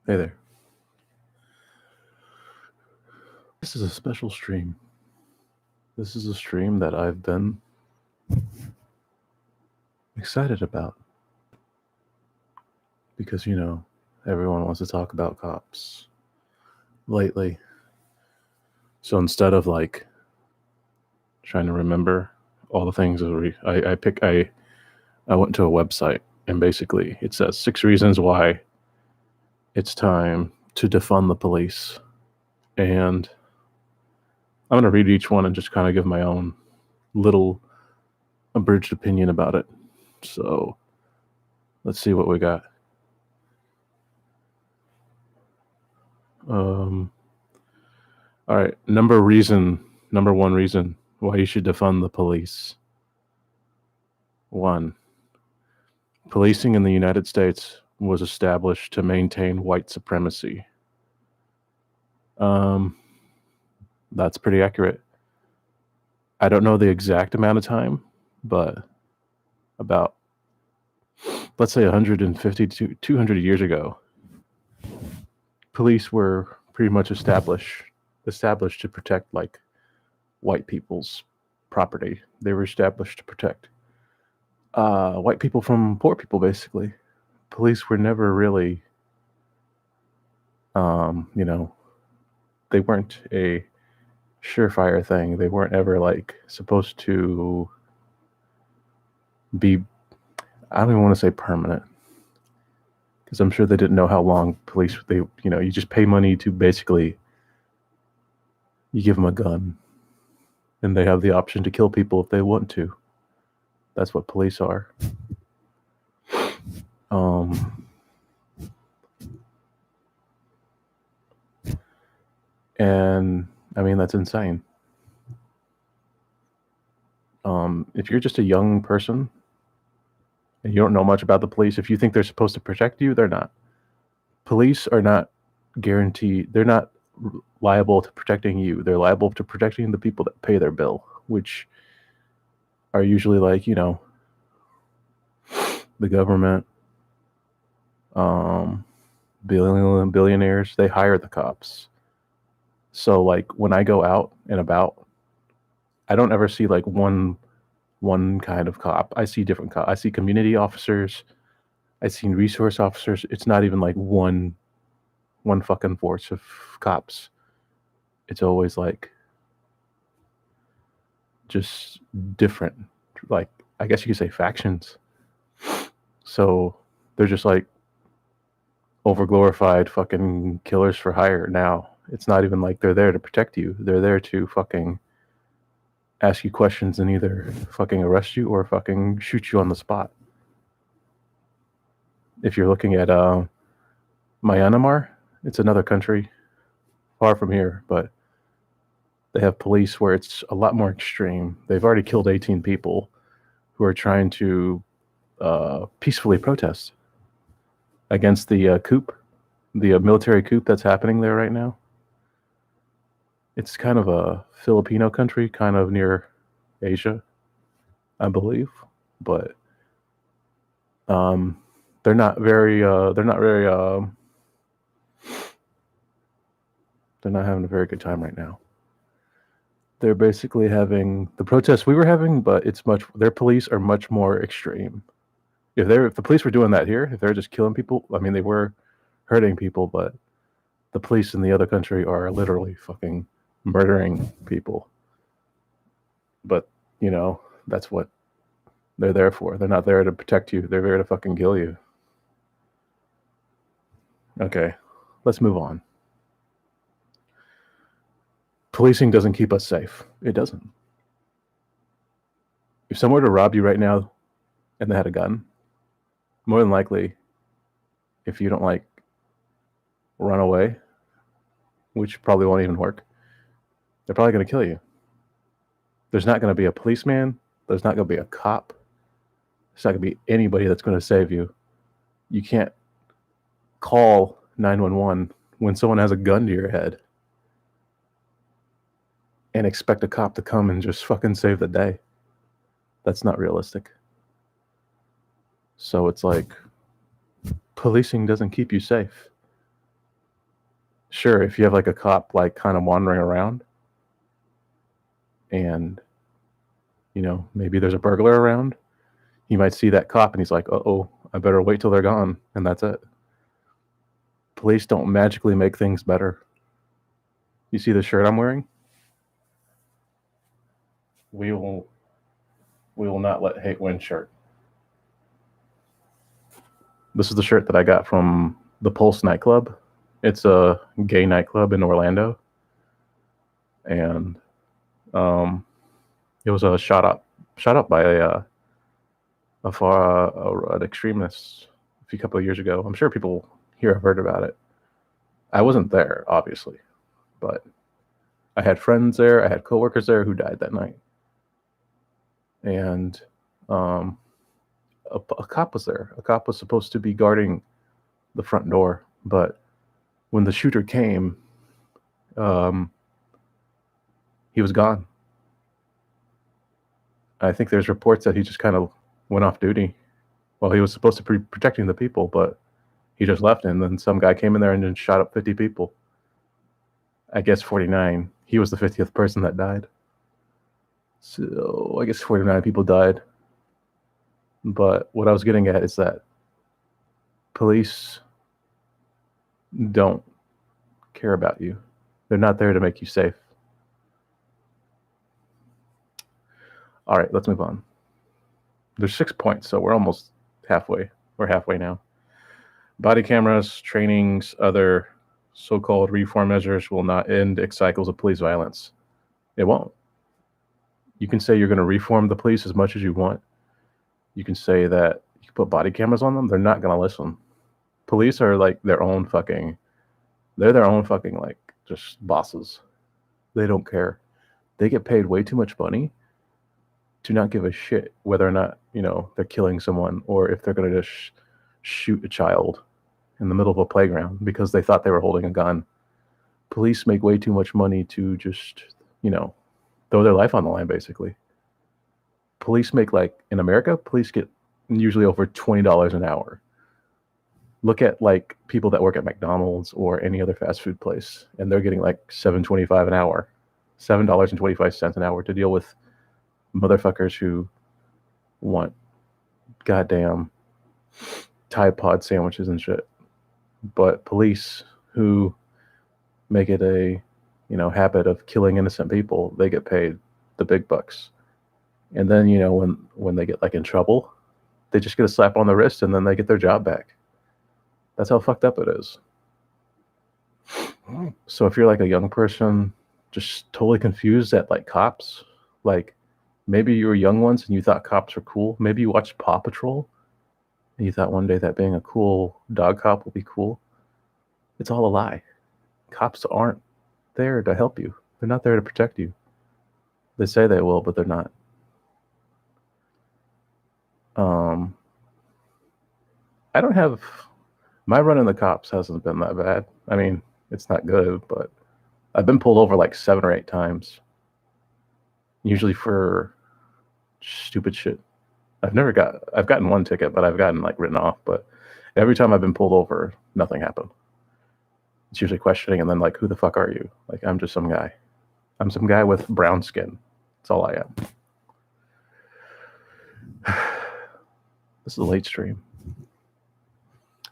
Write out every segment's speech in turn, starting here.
Hey there. This is a special stream. This is a stream that I've been excited about because, everyone wants to talk about cops lately. So instead of trying to remember all the things, I went to a website and basically it says 6 reasons why it's time to defund the police. And I'm going to read each one and just kind of give my own little abridged opinion about it. So let's see what we got. All right. Number one reason why you should defund the police. 1. Policing in the United States was established to maintain white supremacy. That's pretty accurate. I don't know the exact amount of time, but about, let's say 150 to 200 years ago, police were pretty much established to protect white people's property. They were established to protect white people from poor people, basically. Police were never really, they weren't a surefire thing. They weren't ever supposed to be, I don't even want to say permanent, because I'm sure they didn't know how long police, you just pay money to basically, you give them a gun and they have the option to kill people if they want to. That's what police are. And I mean, that's insane. If you're just a young person and you don't know much about the police, if you think they're supposed to protect you, they're not. Police are not guaranteed. They're not liable to protecting you. They're liable to protecting the people that pay their bill, which are usually the government, billionaires. They hire the cops. So when I go out and about, I don't ever see one kind of cop. I see different cops. I see community officers. I seen resource officers. It's not even one fucking force of cops. It's always just different. I guess you could say factions. So they're just overglorified fucking killers for hire now. It's not even they're there to protect you. They're there to fucking ask you questions and either fucking arrest you or fucking shoot you on the spot. If you're looking at Myanmar, it's another country far from here, but they have police where it's a lot more extreme. They've already killed 18 people who are trying to peacefully protest against the coup, the military coup that's happening there right now. It's kind of a Filipino country, kind of near Asia, I believe, but they're not having a very good time right now. They're basically having the protests we were having, but their police are much more extreme. If the police were doing that here, if they're just killing people, I mean, they were hurting people, but the police in the other country are literally fucking murdering people. But, that's what they're there for. They're not there to protect you. They're there to fucking kill you. Okay, let's move on. Policing doesn't keep us safe. It doesn't. If someone were to rob you right now and they had a gun, more than likely, if you don't run away, which probably won't even work, they're probably going to kill you. There's not going to be a policeman. There's not going to be a cop. There's not going to be anybody that's going to save you. You can't call 911 when someone has a gun to your head and expect a cop to come and just fucking save the day. That's not realistic. So it's policing doesn't keep you safe. Sure, if you have like a cop like kind of wandering around and, you know, maybe there's a burglar around, he might see that cop and he's like, uh-oh, I better wait till they're gone, and that's it. Police don't magically make things better. You see the shirt I'm wearing? We will not let hate win shirt. This is the shirt that I got from the Pulse nightclub. It's a gay nightclub in Orlando, and it was a shot up by an extremist a couple of years ago. I'm sure people here have heard about it. I wasn't there, obviously, but I had friends there. I had coworkers there who died that night, and a cop was there. A cop was supposed to be guarding the front door, but when the shooter came, he was gone. I think there's reports that he just kind of went off duty. Well, he was supposed to be protecting the people, but he just left, and then some guy came in there and then shot up 50 people. I guess 49. He was the 50th person that died. So I guess 49 people died. But what I was getting at is that police don't care about you. They're not there to make you safe. All right, let's move on. There's 6 points, so we're almost halfway. We're halfway now. Body cameras, trainings, other so-called reform measures will not end cycles of police violence. It won't. You can say you're going to reform the police as much as you want. You can say that you put body cameras on them. They're not going to listen. Police are like they're their own fucking like just bosses. They don't care. They get paid way too much money to not give a shit whether or not, you know, they're killing someone or if they're going to just shoot a child in the middle of a playground because they thought they were holding a gun. Police make way too much money to just, you know, throw their life on the line, basically. Police make, like, in America, police get usually over $20 an hour. Look at, like, people that work at McDonald's or any other fast food place, and they're getting, like, $7.25 an hour, $7.25 an hour to deal with motherfuckers who want goddamn Tide Pod sandwiches and shit. But police who make it a, you know, habit of killing innocent people, they get paid the big bucks. And then, you know, when they get like in trouble, they just get a slap on the wrist and then they get their job back. That's how fucked up it is. So if you're like a young person just totally confused at like cops, like maybe you were young once and you thought cops were cool. Maybe you watched Paw Patrol and you thought one day that being a cool dog cop will be cool. It's all a lie. Cops aren't there to help you. They're not there to protect you. They say they will, but they're not. I don't have my run in the cops hasn't been that bad. I mean, it's not good, but I've been pulled over like 7 or 8 times. Usually for stupid shit. I've gotten one ticket, but I've gotten like written off. But every time I've been pulled over, nothing happened. It's usually questioning and then like, who the fuck are you? Like, I'm just some guy. I'm some guy with brown skin. That's all I am. This is a late stream.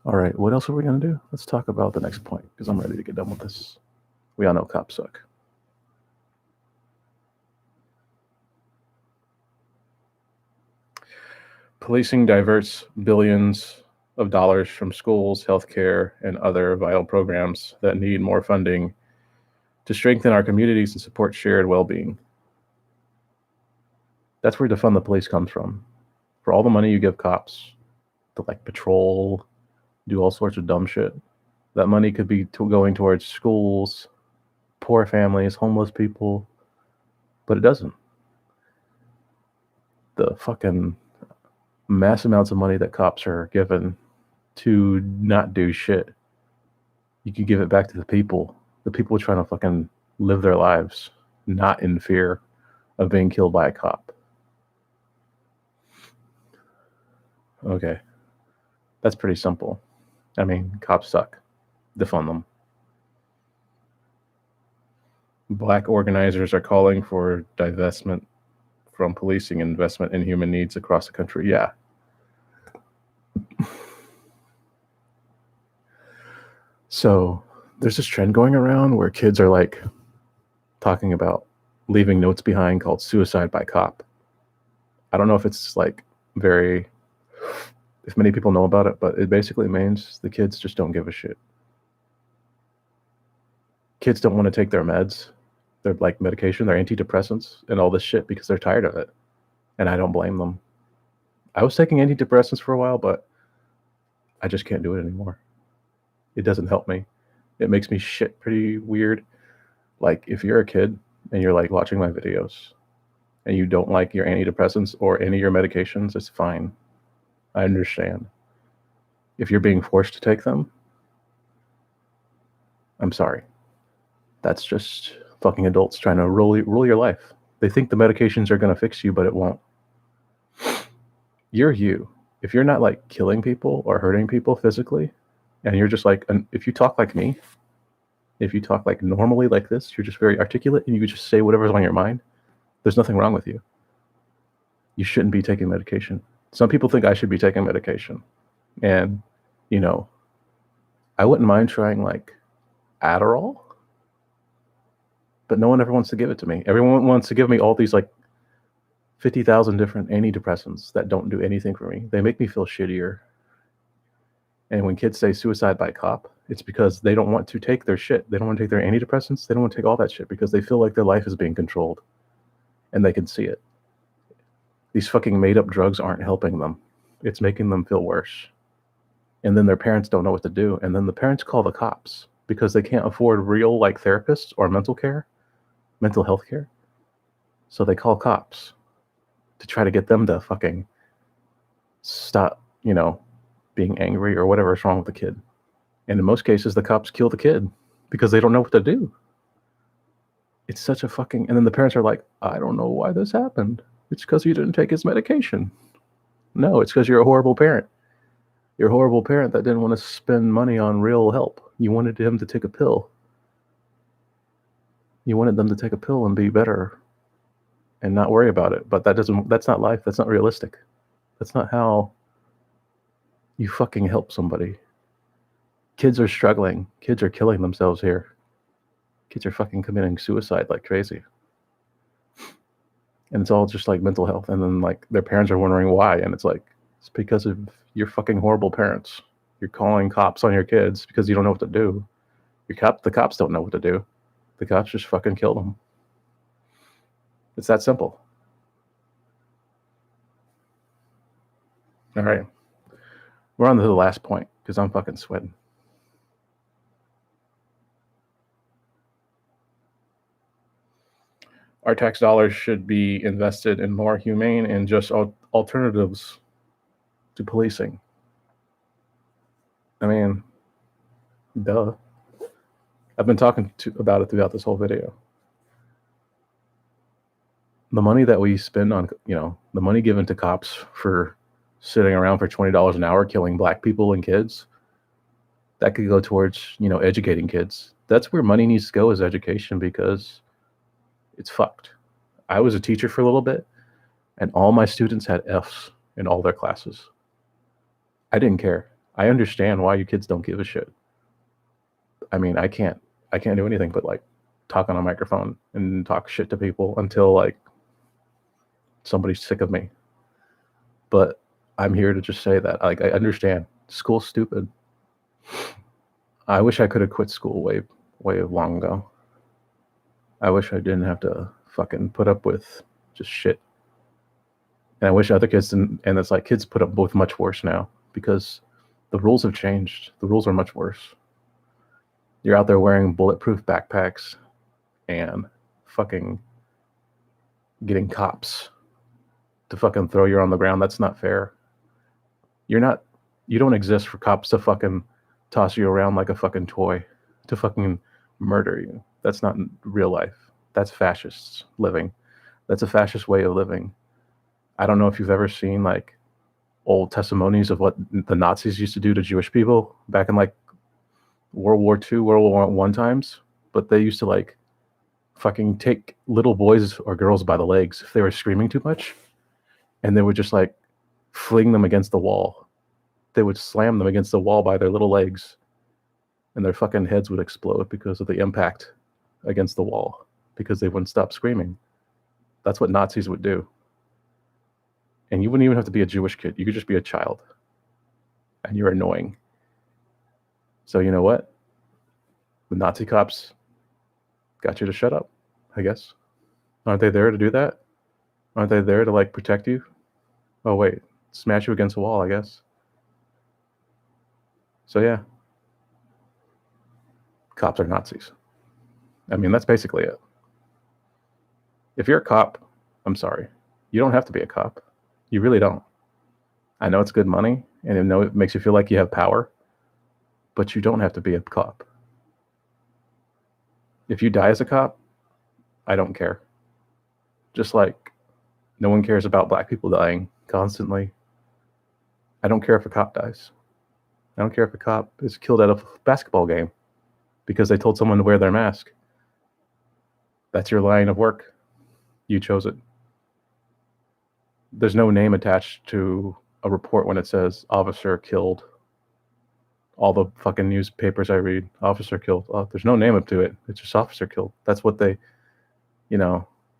All right, what else are we going to do? Let's talk about the next point because I'm ready to get done with this. We all know cops suck. Policing diverts billions of dollars from schools, healthcare, and other vital programs that need more funding to strengthen our communities and support shared well-being. That's where defund the police comes from. For all the money you give cops to like patrol, do all sorts of dumb shit, that money could be going towards schools, poor families, homeless people, but it doesn't. The fucking mass amounts of money that cops are given to not do shit, you could give it back to the people trying to fucking live their lives, not in fear of being killed by a cop. Okay. That's pretty simple. I mean, cops suck. Defund them. Black organizers are calling for divestment from policing and investment in human needs across the country. Yeah. So there's this trend going around where kids are like talking about leaving notes behind called suicide by cop. I don't know if it's like if many people know about it, but it basically means the kids just don't give a shit. Kids don't want to take their meds, their like medication, their antidepressants, and all this shit because they're tired of it. And I don't blame them. I was taking antidepressants for a while, but I just can't do it anymore. It doesn't help me. It makes me shit pretty weird. Like if you're a kid and you're like watching my videos and you don't like your antidepressants or any of your medications, it's fine. I understand. If you're being forced to take them, I'm sorry. That's just fucking adults trying to rule your life. They think the medications are going to fix you, but it won't. You're you. If you're not like killing people or hurting people physically, and you're just like, if you talk like me, if you talk like normally like this, you're just very articulate and you just say whatever's on your mind, there's nothing wrong with you. You shouldn't be taking medication. Some people think I should be taking medication. And, you know, I wouldn't mind trying like Adderall, but no one ever wants to give it to me. Everyone wants to give me all these like 50,000 different antidepressants that don't do anything for me. They make me feel shittier. And when kids say suicide by cop, it's because they don't want to take their shit. They don't want to take their antidepressants. They don't want to take all that shit because they feel like their life is being controlled. And they can see it. These fucking made up drugs aren't helping them. It's making them feel worse. And then their parents don't know what to do. And then the parents call the cops because they can't afford real like therapists or mental health care. So they call cops to try to get them to fucking stop, being angry or whatever's wrong with the kid. And in most cases, the cops kill the kid because they don't know what to do. It's such a fucking... And then the parents are like, I don't know why this happened. It's because you didn't take his medication. No, it's because you're a horrible parent. You're a horrible parent that didn't want to spend money on real help. You wanted him to take a pill. You wanted them to take a pill and be better and not worry about it. But that's not life. That's not realistic. That's not how you fucking help somebody. Kids are struggling. Kids are killing themselves here. Kids are fucking committing suicide like crazy. And it's all just like mental health. And then like their parents are wondering why. And it's like, it's because of your fucking horrible parents. You're calling cops on your kids because you don't know what to do. The cops don't know what to do. The cops just fucking kill them. It's that simple. All right. We're on to the last point because I'm fucking sweating. Our tax dollars should be invested in more humane and just alternatives to policing. I mean, duh. I've been talking about it throughout this whole video. The money that we spend on, the money given to cops for sitting around for $20 an hour killing black people and kids, that could go towards, educating kids. That's where money needs to go, is education, because it's fucked. I was a teacher for a little bit, and all my students had Fs in all their classes. I didn't care. I understand why you kids don't give a shit. I mean, I can't do anything but like talk on a microphone and talk shit to people until like somebody's sick of me. But I'm here to just say that like I understand school's stupid. I wish I could have quit school way long ago. I wish I didn't have to fucking put up with just shit. And I wish other kids didn't. And it's like kids put up with much worse now because the rules have changed. The rules are much worse. You're out there wearing bulletproof backpacks and fucking getting cops to fucking throw you on the ground. That's not fair. You don't exist for cops to fucking toss you around like a fucking toy, to fucking murder you. That's not real life. That's fascists living. That's a fascist way of living. I don't know if you've ever seen like old testimonies of what the Nazis used to do to Jewish people back in like World War II, World War I times, but they used to like fucking take little boys or girls by the legs if they were screaming too much, and they would just like fling them against the wall. They would slam them against the wall by their little legs, and their fucking heads would explode because of the impact against the wall, because they wouldn't stop screaming. That's what Nazis would do. And you wouldn't even have to be a Jewish kid. You could just be a child. And you're annoying. So you know what? The Nazi cops got you to shut up, I guess. Aren't they there to do that? Aren't they there to like protect you? Oh wait, smash you against the wall, I guess. So yeah. Cops are Nazis. I mean, that's basically it. If you're a cop, I'm sorry. You don't have to be a cop. You really don't. I know it's good money, and I know it makes you feel like you have power, but you don't have to be a cop. If you die as a cop, I don't care. Just like no one cares about black people dying constantly. I don't care if a cop dies. I don't care if a cop is killed at a basketball game because they told someone to wear their mask. That's your line of work. You chose it. There's no name attached to a report when it says officer killed. All the fucking newspapers I read, officer killed. There's no name up to it. It's just officer killed. That's what they,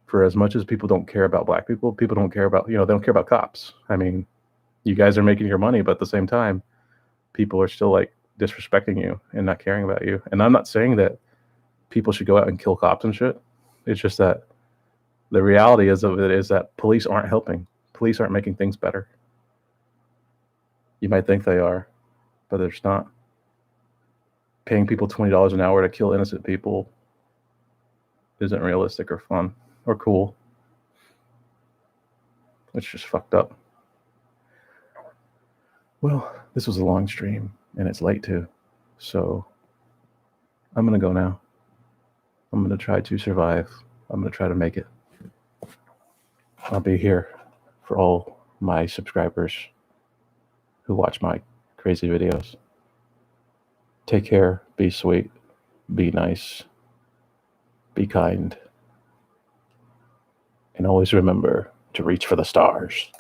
for as much as people don't care about black people, people don't care about, they don't care about cops. I mean, you guys are making your money, but at the same time, people are still like disrespecting you and not caring about you. And I'm not saying that people should go out and kill cops and shit. It's just that the reality is that police aren't helping. Police aren't making things better. You might think they are, but they're just not. Paying people $20 an hour to kill innocent people isn't realistic or fun or cool. It's just fucked up. Well, this was a long stream, and it's late too. So I'm going to go now. I'm going to try to survive. I'm going to try to make it. I'll be here for all my subscribers who watch my crazy videos. Take care, be sweet, be nice, be kind, and always remember to reach for the stars.